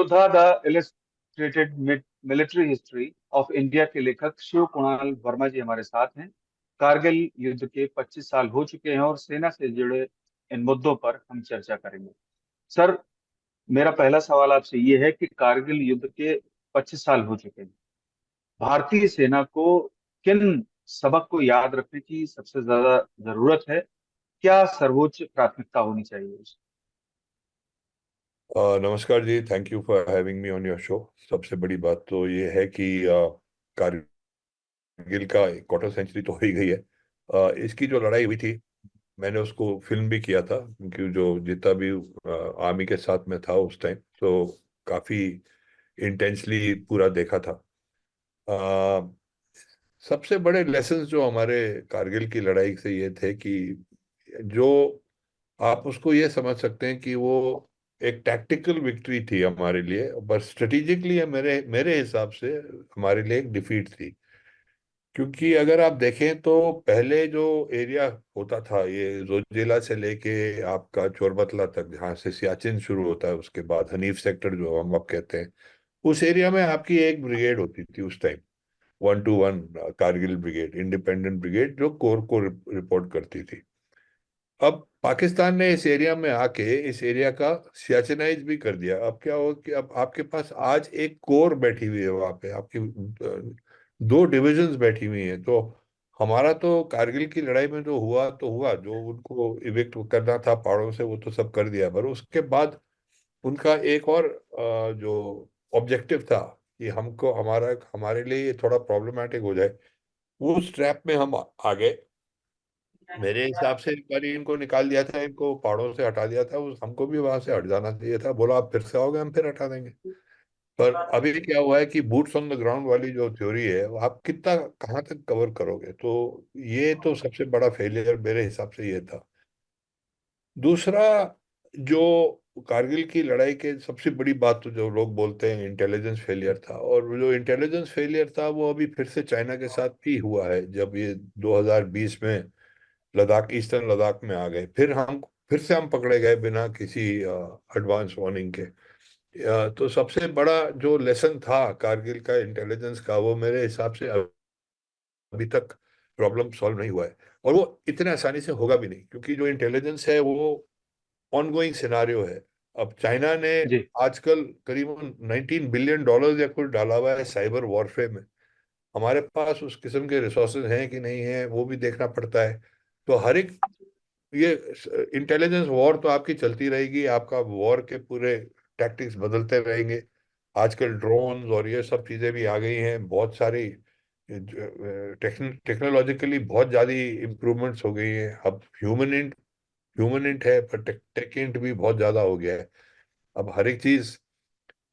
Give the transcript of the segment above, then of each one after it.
योद्धा the illustrated military history of India के लेखक शिव कुणाल वर्मा जी हमारे साथ हैं। कारगिल युद्ध के 25 साल हो चुके हैं और सेना से जुड़े इन मुद्दों पर हम चर्चा करेंगे। सर, मेरा पहला सवाल आपसे ये है कि कारगिल युद्ध के 25 साल हो चुके हैं। भारतीय सेना को किन सबक को याद रखने की सबसे ज्यादा जरूरत है? क्या सर्वोच्च प्राथमिकता होनी चाहिए उसकी? नमस्कार जी, thank you for having me on your show. सबसे बड़ी बात तो ये है कि कारगिल का क्वार्टर सेंचुरी तो हो ही गई है। इसकी जो लड़ाई हुई थी, मैंने उसको फिल्म भी किया था, क्योंकि जो जितना भी आर्मी के साथ में था उस टाइम, तो काफी इंटेंसली पूरा देखा था। अ, सबसे बड़े लेसन्स जो हमारे कारगिल की लड़ाई से ये थे कि जो आप उसको ये समझ सकते हैं कि वो एक टैक्टिकल विक्ट्री थी हमारे लिए, बस स्ट्रेटेजिकली मेरे मेरे हिसाब से हमारे लिए एक डिफीट थी। क्योंकि अगर आप देखें तो पहले जो एरिया होता था, ये जोजिला से लेके आपका चोरबतला तक, जहाँ से सियाचिन शुरू होता है, उसके बाद हनीफ सेक्टर जो हम अब कहते हैं, उस एरिया में आपकी एक ब्रिगेड होती थी उस time. 1 to 1 Kargil brigade, independent brigade, जो कोर को रिपोर्ट करती थी। अब पाकिस्तान ने इस एरिया में आके इस एरिया का सियाचिनाइज भी कर दिया। अब क्या हो कि अब आपके पास आज एक कोर बैठी हुई है वहां पे, आपकी दो डिविजन्स बैठी हुई हैं। तो हमारा तो कारगिल की लड़ाई में जो हुआ तो हुआ, जो उनको इविक्ट करना था पहाड़ों से वो तो सब कर दिया, पर उसके बाद उनका एक और जो ऑब्जेक्टिव था कि हमको हमारा हमारे लिए ये थोड़ा प्रॉब्लमेटिक हो जाए, वो उस ट्रैप में हम आ गए। मेरे हिसाब से एक बार इनको निकाल दिया था, इनको पहाड़ों से हटा दिया था, उस हमको भी वहां से हट जाना चाहिए था। बोला आप फिर से आओगे, हम फिर हटा देंगे। पर अभी क्या हुआ है कि बूट्स ऑन द ग्राउंड वाली जो थ्योरी है, वो आप कितना कहाँ तक कवर करोगे, तो ये तो सबसे बड़ा फेलियर मेरे हिसाब से ये था। दूसरा, जो कारगिल की लड़ाई के सबसे बड़ी बात तो जो लोग बोलते हैं इंटेलिजेंस फेलियर था, और वो जो इंटेलिजेंस फेलियर था वो अभी फिर से चाइना के साथ भी हुआ है। जब ये 2020 में लद्दाख, ईस्टर्न लद्दाख में आ गए, फिर से हम पकड़े गए बिना किसी एडवांस वार्निंग के। तो सबसे बड़ा जो लेसन था कारगिल का इंटेलिजेंस का, वो मेरे हिसाब से अभी तक प्रॉब्लम सॉल्व नहीं हुआ है। और वो इतने आसानी से होगा भी नहीं, क्योंकि जो इंटेलिजेंस है वो ऑनगोइंग सिनारियो है। अब चाइना ने जी। आजकल करीबन $19 बिलियन या कुछ डाला हुआ है साइबर वॉरफेयर में। हमारे पास उस किस्म के रिसोर्सेज हैं कि नहीं है, वो भी देखना पड़ता है। तो हर एक ये इंटेलिजेंस वॉर तो आपकी चलती रहेगी, आपका वॉर के पूरे टैक्टिक्स बदलते रहेंगे। आजकल ड्रोन्स और ये सब चीज़ें भी आ गई हैं, बहुत सारी टेक्नोलॉजिकली बहुत ज़्यादा इम्प्रूवमेंट्स हो गई हैं। अब ह्यूमन इंट है, पर टेक इंट भी बहुत ज़्यादा हो गया है। अब हर एक चीज़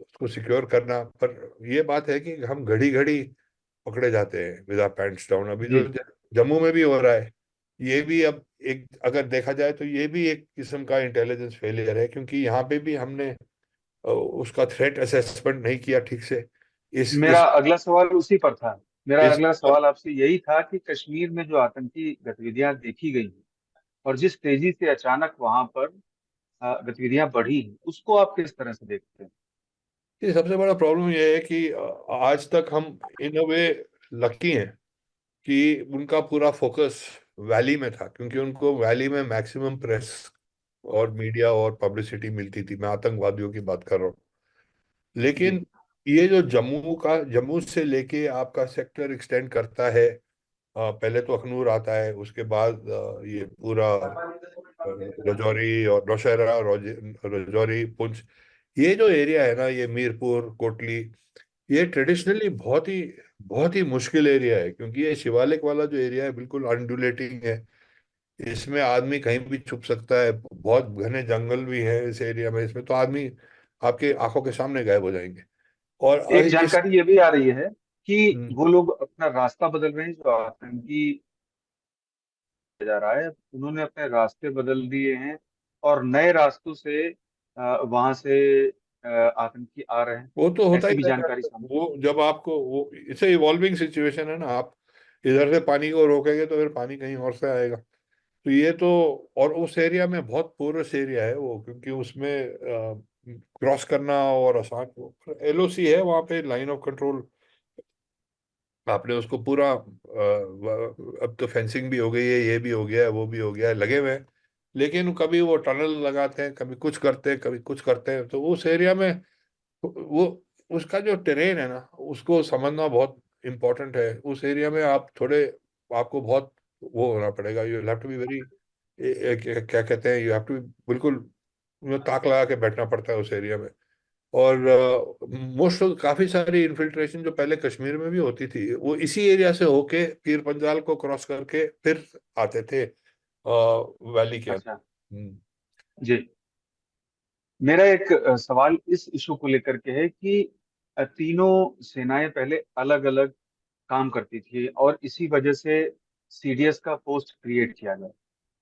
उसको सिक्योर करना, पर ये बात है कि हम घड़ी घड़ी पकड़े जाते हैं विदा पैंट्स डाउन। अभी जो जी। जम्मू में भी हो रहा है, ये भी अब एक अगर देखा जाए तो ये भी एक किस्म का इंटेलिजेंस फेलियर है, क्योंकि यहाँ पे भी हमने उसका थ्रेट असेसमेंट नहीं किया ठीक से। मेरा इस अगला सवाल उसी पर था। मेरा इस अगला सवाल आपसे यही था कि कश्मीर में जो आतंकी गतिविधियां देखी गई हैं और जिस तेजी से अचानक वहां पर गतिविधियां बढ़ी हैं, उसको आप किस तरह से देखते हैं? ये सबसे बड़ा प्रॉब्लम ये है कि आज तक हम इन अ वे लकी हैं कि उनका पूरा फोकस वैली में था, क्योंकि उनको वैली में मैक्सिमम प्रेस और मीडिया और पब्लिसिटी मिलती थी। मैं आतंकवादियों की बात कर रहा हूँ। जी। लेकिन ये जो जम्मू से लेके आपका सेक्टर एक्सटेंड करता है, पहले तो अखनूर आता है, उसके बाद ये पूरा रजौरी और नौशहरा, रजौरी, पुंछ, ये जो एरिया है ना, ये मीरपुर, कोटली, ये ट्रेडिशनली बहुत ही मुश्किल एरिया है, क्योंकि ये शिवालिक वाला जो एरिया है बिल्कुल अनड्यूलेटिंग है। इसमें आदमी कहीं भी छुप सकता है, बहुत घने जंगल भी है इस एरिया में। इसमें तो आदमी आपके आंखों के सामने गायब हो जाएंगे। और एक इस जानकारी ये भी आ रही है कि हम्म, वो लोग अपना रास्ता बदल रहे हैं, जो आतंकी जा रहा है उन्होंने अपने रास्ते बदल दिए हैं और नए रास्तों से वहां से आतंकी आ रहे हैं। वो तो होता ही ऐसी भी रहता जानकारी है। सामने। वो जब आपको वो इसे इवॉल्विंग सिचुएशन है ना, आप इधर से पानी को रोकेंगे तो फिर पानी कहीं और से आएगा। तो ये तो, और उस एरिया में बहुत पोरस एरिया है वो, क्योंकि उसमें क्रॉस करना और आसान, एलओसी है वहां पे, लाइन ऑफ कंट्रोल। आपने उसको पूरा अब तो फेंसिंग भी हो गई है, ये भी हो गया है, वो भी हो गया है, लगे हुए हैं। लेकिन कभी वो टनल लगाते हैं, कभी कुछ करते हैं, कभी कुछ करते हैं, तो उस एरिया में वो उसका जो टेरेन है ना, उसको समझना बहुत इम्पोर्टेंट है। उस एरिया में आप थोड़े, आपको बहुत वो होना पड़ेगा, you have to be very, क्या कहते हैं, यू हैव टू, बिल्कुल ताक लगा के बैठना पड़ता है उस एरिया में। और मोस्ट काफी सारी इन्फिल्ट्रेशन जो पहले कश्मीर में भी होती थी, वो इसी एरिया से होके पीर पंजाल को क्रॉस करके फिर आते थे वैली के अच्छा। अंदर। जी। मेरा एक सवाल इस इशू को लेकर के है कि तीनों सेनाएं पहले अलग अलग काम करती थी और इसी वजह से सीडीएस का पोस्ट क्रिएट किया गया।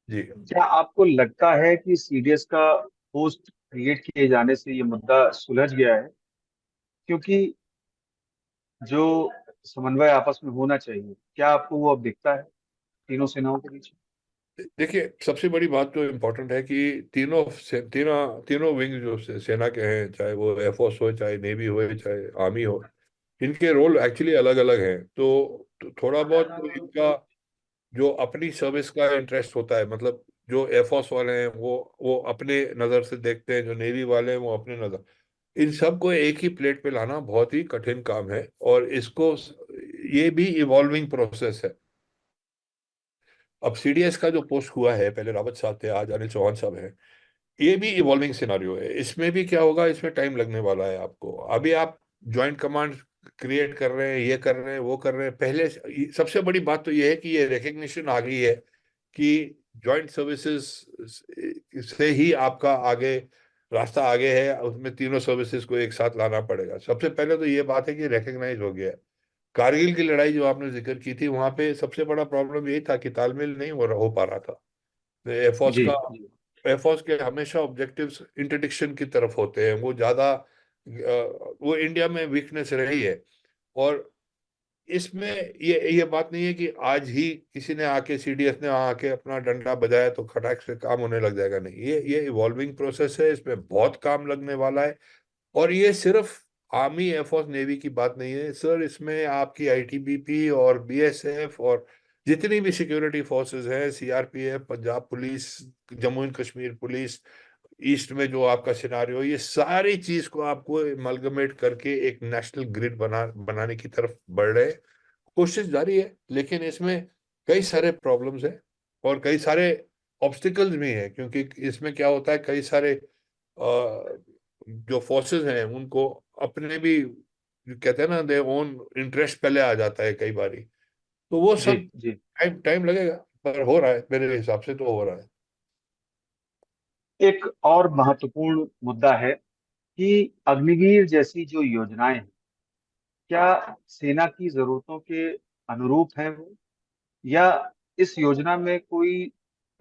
जी क्या आपको लगता है कि सीडीएस का पोस्ट क्रिएट किए जाने से ये मुद्दा सुलझ गया है? क्योंकि जो समन्वय आपस में होना चाहिए, क्या आपको वो अब दिखता है तीनों सेनाओं के बीच? देखिए, सबसे बड़ी बात जो इम्पोर्टेंट है कि तीनों विंग जो सेना के हैं, चाहे वो एयरफोर्स हो, चाहे नेवी हो, चाहे आर्मी हो, इनके रोल एक्चुअली अलग अलग हैं। तो थोड़ा बहुत तो इनका जो अपनी सर्विस का इंटरेस्ट होता है, मतलब जो एयरफोर्स वाले हैं वो अपने नज़र से देखते हैं, जो नेवी वाले हैं वो अपने नज़र, इन सबको एक ही प्लेट पे लाना बहुत ही कठिन काम है। और इसको, ये भी इवॉल्विंग प्रोसेस है। अब सीडीएस का जो पोस्ट हुआ है, पहले रावत साहब थे, आज अनिल चौहान साहब हैं, ये भी इवॉल्विंग सिनारियो है। इसमें भी क्या होगा, इसमें टाइम लगने वाला है आपको। अभी आप ज्वाइंट कमांड क्रिएट कर रहे हैं, ये कर रहे हैं, वो कर रहे हैं। पहले सबसे बड़ी बात तो ये है कि ये रिकग्निशन आ गई है कि ज्वाइंट सर्विसेज से ही आपका आगे रास्ता आगे है, उसमें तीनों सर्विसेज को एक साथ लाना पड़ेगा। सबसे पहले तो ये बात है कि रिकग्नाइज हो गया है। कारगिल की लड़ाई जो आपने जिक्र की थी, वहां पे सबसे बड़ा प्रॉब्लम यही था कि तालमेल नहीं हो पा रहा था एयरफोर्स जी का। जी एयरफोर्स के हमेशा ऑब्जेक्टिव्स इंटरडिक्शन की तरफ होते हैं, वो ज्यादा वो इंडिया में वीकनेस रही है। और इसमें ये बात नहीं है कि आज ही किसी ने आके, सीडीएस ने आके अपना डंडा बजाया तो खटाक से काम होने लग जाएगा, नहीं। ये इवॉल्विंग प्रोसेस है, इसमें बहुत काम लगने वाला है। और ये सिर्फ आर्मी, एयरफोर्स, नेवी की बात नहीं है सर, इसमें आपकी आईटीबीपी और बीएसएफ और जितनी भी सिक्योरिटी फोर्सेस हैं, CRPF, Punjab police, Jammu and Kashmir police, east में जो आपका सिनारियो, ये सारी चीज को आपको अमलगमेट करके एक नेशनल ग्रिड बनाने की तरफ बढ़ रहे हैं। कोशिश जारी है, लेकिन इसमें कई सारे प्रॉब्लम्स हैं और कई सारे ऑब्स्टिकल्स भी हैं, क्योंकि इसमें क्या होता है, कई सारे जो फोर्सेस हैं उनको अपने भी, कहते हैं ना, दे ओन इंटरेस्ट पहले आ जाता है कई बारी। तो वो जी सब जी। टाइम टाइम लगेगा, पर हो रहा है, मेरे हिसाब से तो हो रहा है। एक और महत्वपूर्ण मुद्दा है कि अग्निवीर जैसी जो योजनाएं हैं, क्या सेना की जरूरतों के अनुरूप हैं वो, या इस योजना में कोई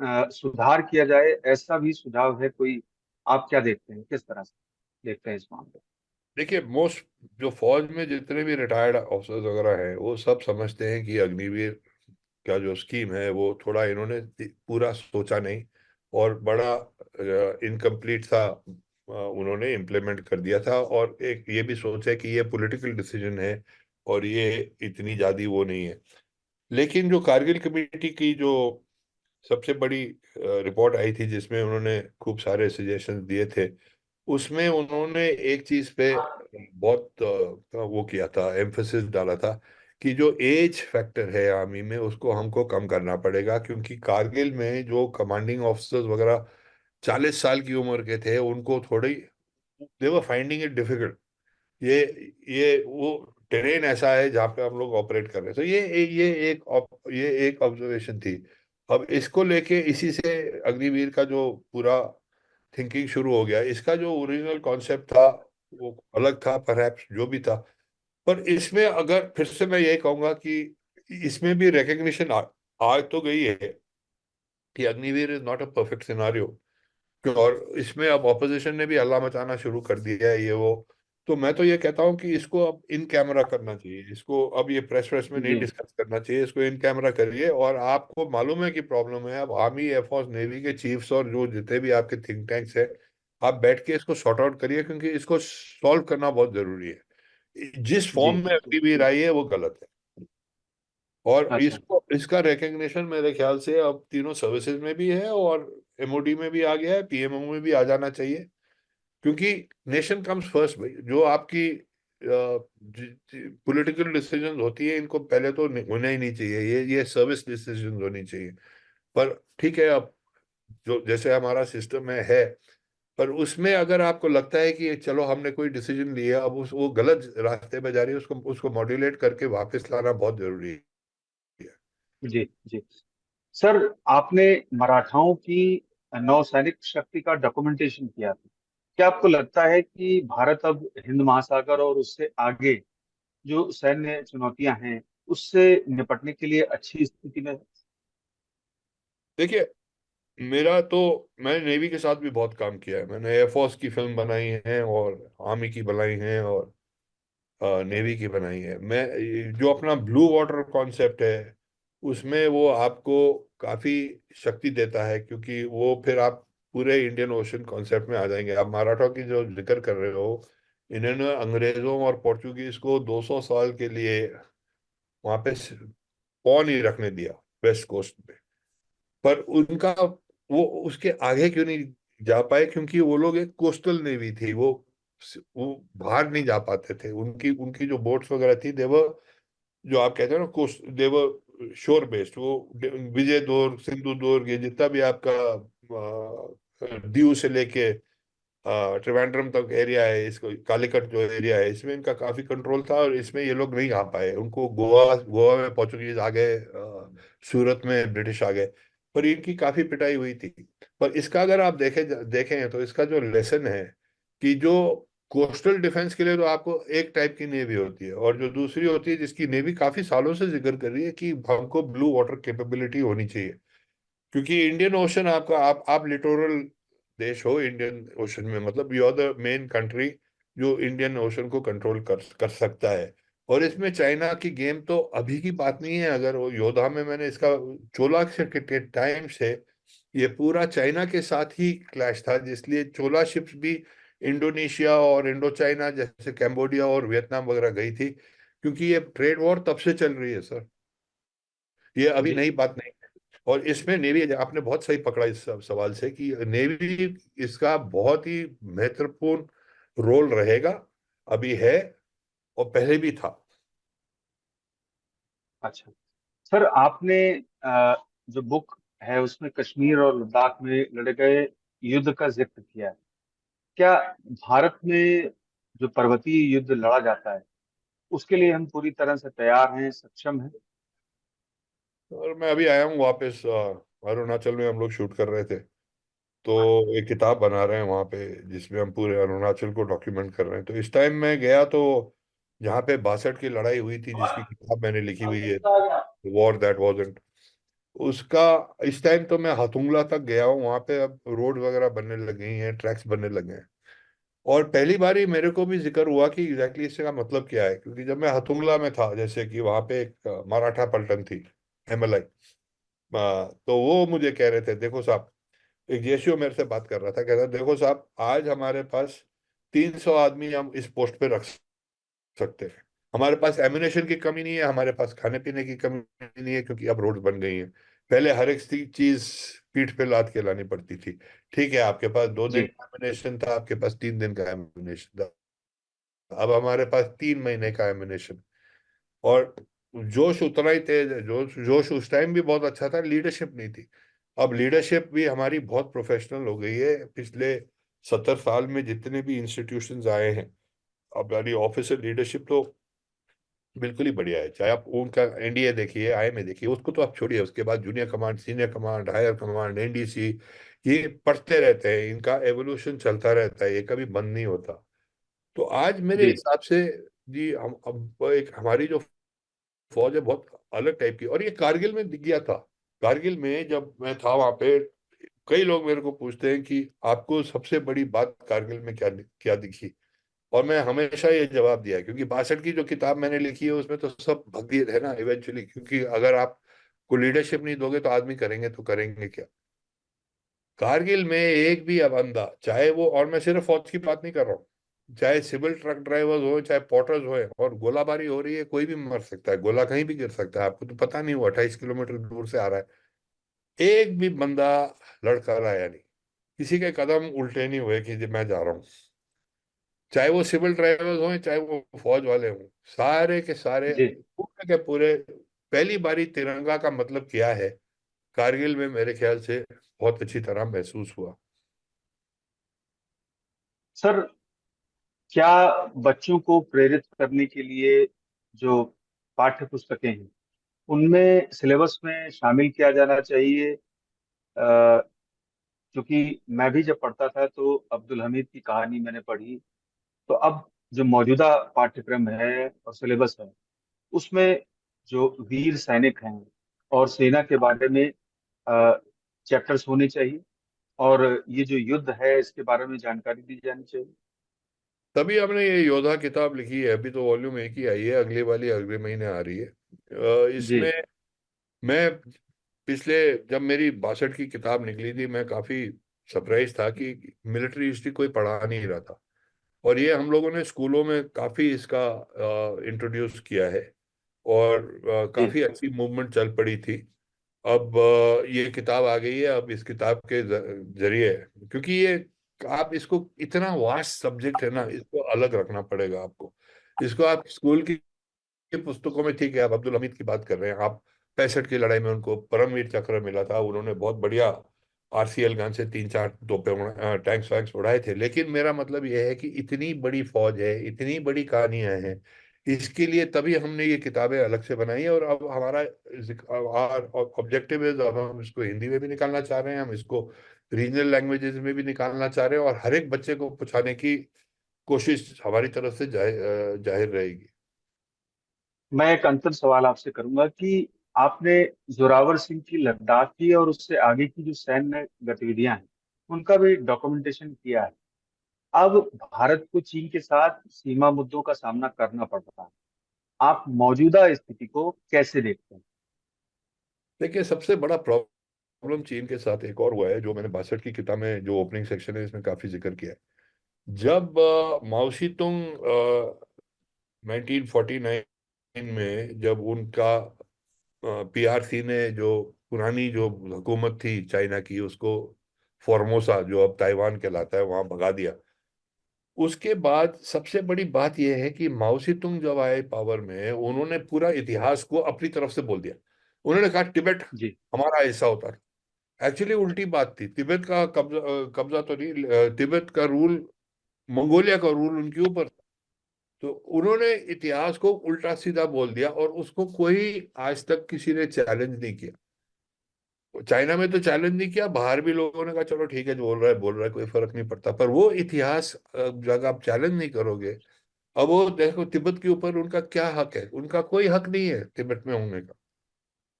सुधार किया जाए, ऐसा भी सुझाव है कोई? आप क्या देखते हैं, किस तरह से देखते हैं इस मामले देखिए, मोस्ट जो फौज में जितने भी रिटायर्ड ऑफिसर्स वगैरह हैं, वो सब समझते हैं कि अग्निवीर का जो स्कीम है वो थोड़ा इन्होंने पूरा सोचा नहीं, और बड़ा इनकम्प्लीट सा उन्होंने इम्प्लीमेंट कर दिया था। और एक ये भी सोचा है कि ये पॉलिटिकल डिसीजन है और ये इतनी ज्यादा वो नहीं है। लेकिन जो कारगिल कमेटी की जो सबसे बड़ी रिपोर्ट आई थी, जिसमें उन्होंने खूब सारे सजेशंस दिए थे, उसमें उन्होंने एक चीज पे बहुत वो किया था, एम्फेसिस डाला था कि जो एज फैक्टर है आर्मी में, उसको हमको कम करना पड़ेगा। क्योंकि कारगिल में जो कमांडिंग ऑफिसर्स वगैरह 40 साल की उम्र के थे, उनको थोड़ी, दे वर फाइंडिंग इट डिफिकल्ट। ये ये वो टेरेन ऐसा है जहाँ पे हम लोग ऑपरेट कर रहे हैं। तो ये एक ऑब्जर्वेशन थी। अब इसको लेके इसी से अग्निवीर का जो पूरा थिंकिंग शुरू हो गया। इसका जो ओरिजिनल कॉन्सेप्ट था वो अलग था, परहैप्स, जो भी था। पर इसमें अगर फिर से मैं ये कहूंगा कि इसमें भी रिकग्निशन आ तो गई है कि Agniveer is not a perfect scenario. और इसमें अब ऑपोजिशन ने भी हल्ला मचाना शुरू कर दिया है, ये वो। तो मैं तो ये कहता हूँ कि इसको अब इन कैमरा करना चाहिए, इसको अब ये प्रेस प्रेस में में? नहीं जी डिस्कस करना चाहिए, इसको इन कैमरा करिए। और आपको मालूम है कि प्रॉब्लम है, अब आर्मी, एयरफोर्स, नेवी के चीफ्स और जो जितने भी आपके थिंक टैंक्स है, आप बैठ के इसको सॉर्ट आउट करिए, क्योंकि इसको सॉल्व करना बहुत जरूरी है। जिस जी फॉर्म में जी। अभी भी रही है वो गलत है। और अच्छा। इसको इसका रिकग्निशन मेरे ख्याल से अब तीनों सर्विसेज में भी है, और एमओडी में भी आ गया है, पीएमओ में भी आ जाना चाहिए। क्योंकि नेशन कम्स फर्स्ट भाई। जो आपकी पॉलिटिकल डिसीजन होती है, इनको पहले तो होना ही नहीं चाहिए, ये सर्विस डिसीजन होनी चाहिए। पर ठीक है, अब जो जैसे हमारा सिस्टम है, पर उसमें अगर आपको लगता है कि चलो हमने कोई डिसीजन लिया, अब उस वो गलत रास्ते पे जा रही है, उसको उसको मॉड्यूलेट करके वापस लाना बहुत जरूरी है। जी जी। सर, आपने मराठाओं की नौसैनिक शक्ति का डॉक्यूमेंटेशन किया था। क्या आपको लगता है कि भारत अब हिंद महासागर और उससे आगे जो सैन्य चुनौतियां हैं उससे निपटने के लिए अच्छी स्थिति में है? देखिए, मेरा तो मैंने नेवी के साथ भी बहुत काम किया है। मैंने एयरफोर्स की फिल्म बनाई है, और आर्मी की बनाई है, और नेवी की बनाई है। मैं जो अपना ब्लू वाटर कॉन्सेप्ट है, उसमें वो आपको काफी शक्ति देता है, क्योंकि वो फिर आप पूरे इंडियन ओशन कॉन्सेप्ट में आ जाएंगे। आप मराठा की जो जिक्र कर रहे हो, इन्होंने अंग्रेजों और पोर्चुगीज को 200 साल के लिए वहां पे पौ नहीं रखने दिया वेस्ट कोस्ट पे। पर उनका वो उसके आगे क्यों नहीं जा पाए? क्योंकि वो लोग एक कोस्टल नेवी थी। वो बाहर नहीं जा पाते थे। उनकी उनकी जो बोट्स वगैरह थी, देवर, जो आप कहते हैं ना, कोस्ट, देवर शोर बेस्ड। वो विजय दुर्ग, सिंधु दुर्ग, ये जितना भी आपका दीव से लेके त्रिवेंद्रम तक एरिया है, इसको कालीकट जो एरिया है, इसमें इनका काफी कंट्रोल था, और इसमें ये लोग नहीं आ पाए। उनको गोवा गोवा में पोर्चुगीज आ गए, सूरत में ब्रिटिश आ गए, पर इनकी काफी पिटाई हुई थी। पर इसका अगर आप देखें तो इसका जो लेसन है, कि जो कोस्टल डिफेंस के लिए तो आपको एक टाइप की नेवी होती है, और जो दूसरी होती है, जिसकी नेवी काफी सालों से जिक्र कर रही है कि हमको ब्लू वाटर कैपेबिलिटी होनी चाहिए। क्योंकि इंडियन ओशन आपका, आप लिटोरल देश हो इंडियन ओशन में, मतलब you are the main country जो इंडियन ओशन को कंट्रोल कर कर सकता है। और इसमें चाइना की गेम तो अभी की बात नहीं है। अगर वो योद्धा में मैंने इसका चोला के टाइम से ये पूरा चाइना के साथ ही क्लैश था, जिसलिए चोला शिप्स भी इंडोनेशिया और इंडो चाइना जैसे कैम्बोडिया और वियतनाम वगैरह गई थी। क्योंकि ये ट्रेड वॉर तब से चल रही है सर, ये अभी जी नई बात नहीं। और इसमें नेवी, आपने बहुत सही पकड़ा इस सवाल से, कि नेवी इसका बहुत ही महत्वपूर्ण रोल रहेगा। अभी है, और पहले भी था। अच्छा। सर, आपने जो बुक है उसमें कश्मीर और लद्दाख में लड़े गए युद्ध का जिक्र किया है। क्या भारत में जो पर्वतीय युद्ध लड़ा जाता है उसके लिए हम पूरी तरह से तैयार हैं, सक्षम हैं? और मैं अभी आया हूँ वापस, अरुणाचल में हम लोग शूट कर रहे थे। तो एक किताब बना रहे हैं वहाँ पे, जिसमें हम पूरे अरुणाचल को डॉक्यूमेंट कर रहे हैं। तो इस टाइम मैं गया तो जहाँ पे 62 की लड़ाई हुई थी, जिसकी किताब मैंने लिखी हुई है, वॉर दैट वाज़न्ट, उसका, इस टाइम तो मैं हथुंगला तक गया हूँ। वहां पे अब रोड वगैरह बनने लग गई हैं, ट्रैक्स बनने लगे हैं। और पहली बार ही मेरे को भी जिक्र हुआ कि एग्जैक्टली इसका मतलब क्या है। क्योंकि जब मैं हथुंगला में था, जैसे कि वहां पे एक मराठा पलटन थी, एमएलआई, तो वो मुझे कह रहे थे, देखो साहब, एक जेसीओ मेरे से बात कर रहा था, कहता देखो साहब, आज हमारे पास 300 आदमी हम इस पोस्ट पे रख सकते हैं। हमारे पास एम्यूनेशन की कमी नहीं है, हमारे पास खाने पीने की कमी नहीं है, क्योंकि अब रोड बन गई हैं। पहले हर एक चीज पीठ पे लाद के लानी पड़ती थी। ठीक है, आपके पास 2 दिन जी का एम्यूनेशन था, आपके पास 3 दिन का एम्यूनेशन था, अब हमारे पास 3 महीने का एम्यूनेशन। और जोश उतना ही तेज है, जोश जोश उस टाइम भी बहुत अच्छा था, लीडरशिप नहीं थी। अब लीडरशिप भी हमारी बहुत प्रोफेशनल हो गई है। पिछले 70 साल में जितने भी इंस्टीट्यूशंस आए हैं, अब हमारी ऑफिसर लीडरशिप तो बिल्कुल ही बढ़िया है। चाहे आप उनका एनडीए देखिए, आईएमए देखिए, उसको तो आप छोड़िए, उसके बाद junior command, senior command, higher command, NDC, ये पढ़ते रहते हैं, इनका एवोल्यूशन चलता रहता है, ये कभी बंद नहीं होता। तो आज मेरे जी। हिसाब से, जी, हम अब एक हमारी जो फौज है बहुत अलग टाइप की। और ये कारगिल में दिख गया था। कारगिल में जब मैं था वहां पे, कई लोग मेरे को पूछते हैं कि आपको सबसे बड़ी बात कारगिल में क्या क्या दिखी। और मैं हमेशा ये जवाब दिया है, क्योंकि 62 की जो किताब मैंने लिखी है उसमें तो सब भग है ना इवेंचुअली। क्योंकि अगर आप को लीडरशिप नहीं दोगे तो आदमी करेंगे तो करेंगे क्या। कारगिल में एक भी बंदा, चाहे वो, और मैं सिर्फ फौज की बात नहीं कर रहा हूँ, चाहे सिविल ट्रक ड्राइवर्स हो, चाहे पोर्टर्स हो, और गोलाबारी हो रही है, कोई भी मर सकता है, गोला कहीं भी गिर सकता है, आपको तो पता नहीं, वो 28 किलोमीटर दूर से आ रहा है। एक भी बंदा लड़खड़ा आया नहीं, किसी के कदम उल्टे नहीं हुए कि जी मैं जा रहा हूँ, चाहे वो सिविल ड्राइवर्स हों चाहे वो फौज वाले हों, सारे के सारे, जी पूरे के पूरे, पहली बारी तिरंगा का मतलब क्या है कारगिल में मेरे ख्याल से बहुत अच्छी तरह महसूस हुआ। सर, क्या बच्चों को प्रेरित करने के लिए जो पाठ्य पुस्तकें हैं उनमें सिलेबस में शामिल किया जाना चाहिए? क्योंकि मैं भी जब पढ़ता था तो अब्दुल हमीद की कहानी मैंने पढ़ी, तो अब जो मौजूदा पाठ्यक्रम है और सिलेबस है उसमें जो वीर सैनिक हैं और सेना के बारे में चैप्टर्स होने चाहिए, और ये जो युद्ध है इसके बारे में जानकारी दी जानी चाहिए। तभी हमने ये योद्धा किताब लिखी है, अभी तो वॉल्यूम एक ही आई है, अगली वाली अगले महीने आ रही है। जी इसमें मैं पिछले, जब मेरी 62 की किताब निकली थी, मैं काफी सरप्राइज था कि मिलिट्री हिस्ट्री कोई पढ़ा नहीं रहा था, और ये हम लोगों ने स्कूलों में काफी इसका इंट्रोड्यूस किया है, और जी काफी अच्छी मूवमेंट चल पड़ी थी। अब ये किताब आ गई है, अब इस किताब के जरिए, क्योंकि ये, आप इसको, इतना वास्ट सब्जेक्ट है ना, इसको अलग रखना पड़ेगा आपको। इसको आप स्कूल की पुस्तकों में, ठीक है, आप अब्दुल हमीद की बात कर रहे हैं, आप 65 की लड़ाई में उनको परमवीर चक्र मिला था, उन्होंने बहुत बढ़िया आरसीएल गन से 3-4 तोपे टैंक्स वैंक्स उड़ाए थे, लेकिन मेरा मतलब यह है कि इतनी बड़ी फौज है, इतनी बड़ी कहानियां हैं, इसके लिए तभी हमने ये किताबें अलग से बनाई है। और अब हमारा ऑब्जेक्टिव है, अब हम इसको हिंदी में भी निकालना चाह रहे हैं, हम इसको रीजनल लैंग्वेजेस में भी निकालना चाह रहे हैं, और हर एक बच्चे को पहुंचाने की कोशिश हमारी तरफ से जाहिर रहेगी। मैं एक अंतिम सवाल आपसे करूंगा कि आपने जोरावर सिंह की लद्दाख की और उससे आगे की जो सैन्य गतिविधियां हैं उनका भी डॉक्यूमेंटेशन किया है। अब भारत को चीन के साथ सीमा मुद्दों का सामना करना पड़ रहा है, आप मौजूदा स्थिति को कैसे देखते हैं? देखिए, सबसे बड़ा प्रॉब्लम चीन के साथ एक और हुआ है, जो मैंने 62 की किताब में जो ओपनिंग सेक्शन है इसमें काफी जिक्र किया है। जब माओ तुंग 1949 में, जब उनका पीआरसी ने जो पुरानी जो हुकूमत थी चाइना की, उसको फॉर्मोसा, जो अब ताइवान कहलाता है, वहां भगा दिया। उसके बाद सबसे बड़ी बात यह है कि माओ तुंग जब आए पावर में, उन्होंने पूरा इतिहास को अपनी तरफ से बोल दिया। उन्होंने कहा तिब्बत जी हमारा हिस्सा होता है। एक्चुअली उल्टी बात थी, तिब्बत का कब्जा, कब्जा तो नहीं, तिब्बत का रूल, मंगोलिया का रूल उनके ऊपर था। तो उन्होंने इतिहास को उल्टा सीधा बोल दिया, और उसको कोई आज तक किसी ने चैलेंज नहीं किया। चाइना में तो चैलेंज नहीं किया, बाहर भी लोगों ने कहा चलो ठीक है, जो बोल रहा है बोल रहा है, कोई फर्क नहीं पड़ता, पर वो इतिहास जब आप चैलेंज नहीं करोगे। अब वो देखो, तिब्बत के ऊपर उनका क्या हक है, उनका कोई हक नहीं है तिब्बत में होने का,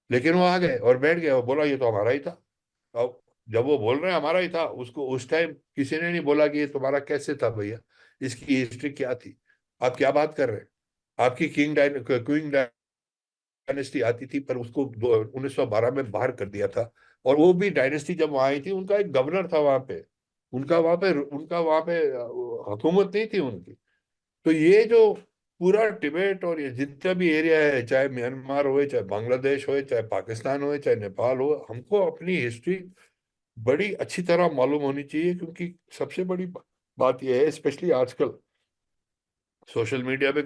लेकिन वो आ गए और बैठ गए और बोला ये तो हमारा ही था। अब जब वो बोल रहे हैं हमारा ही था, उसको उस टाइम किसी ने नहीं बोला कि ये तुम्हारा कैसे था भैया, इसकी हिस्ट्री क्या थी, आप क्या बात कर रहे हैं। आपकी क्वीन डायनेस्टी आती थी, पर उसको 1912 में बाहर कर दिया था। और वो भी डायनेस्टी जब वहां आई थी, उनका एक गवर्नर था वहां पे, उनका वहां पे हुकूमत नहीं थी उनकी। तो ये जो पूरा तिबेट और ये जितना भी एरिया है, चाहे म्यांमार हो, चाहे बांग्लादेश हो, चाहे पाकिस्तान हो, चाहे नेपाल हो, हमको अपनी हिस्ट्री बड़ी अच्छी तरह मालूम होनी चाहिए, क्योंकि सबसे बड़ी बात यह है, स्पेशली आजकल सोशल मीडिया पे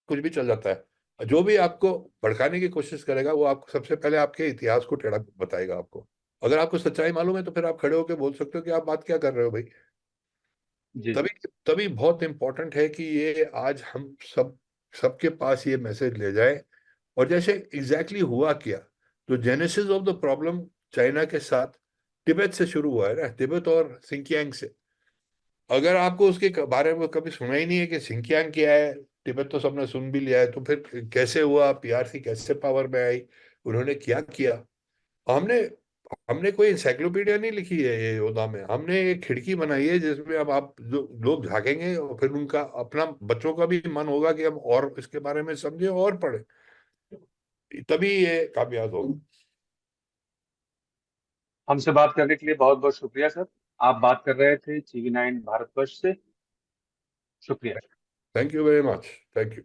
कुछ भी चल जाता है, जो भी आपको भड़काने की कोशिश करेगा, वो आपको सबसे पहले आपके इतिहास को टेढ़ा बताएगा आपको। अगर आपको सच्चाई मालूम है तो फिर आप खड़े होकर बोल सकते हो कि आप बात क्या कर रहे हो भाई। जी तभी तभी बहुत इंपॉर्टेंट है कि ये आज हम सबके पास ये मैसेज ले जाए। और जैसे एग्जैक्टली हुआ क्या, तो genesis of the problem China के साथ तिब्बत से शुरू हुआ है ना, तिब्बत और सिंकियांग से। अगर आपको उसके बारे में कभी सुना ही नहीं है कि सिंकियांग क्या है, तिब्बत तो सबने सुन भी लिया है, तो फिर कैसे हुआ, पीआरसी कैसे पावर में आई, उन्होंने क्या किया। हमने हमने कोई इंसाइक्लोपीडिया नहीं लिखी है ये योद्धा में, हमने एक खिड़की बनाई है जिसमें अब आप जो लोग झांकेंगे, और फिर उनका अपना बच्चों का भी मन होगा कि हम और इसके बारे में समझे और पढ़े, तभी ये कामयाब होगा। हमसे बात करने के लिए बहुत बहुत शुक्रिया सर। आप बात कर रहे थे TV9 भारतवर्ष से। शुक्रिया। Thank you very much. Thank you.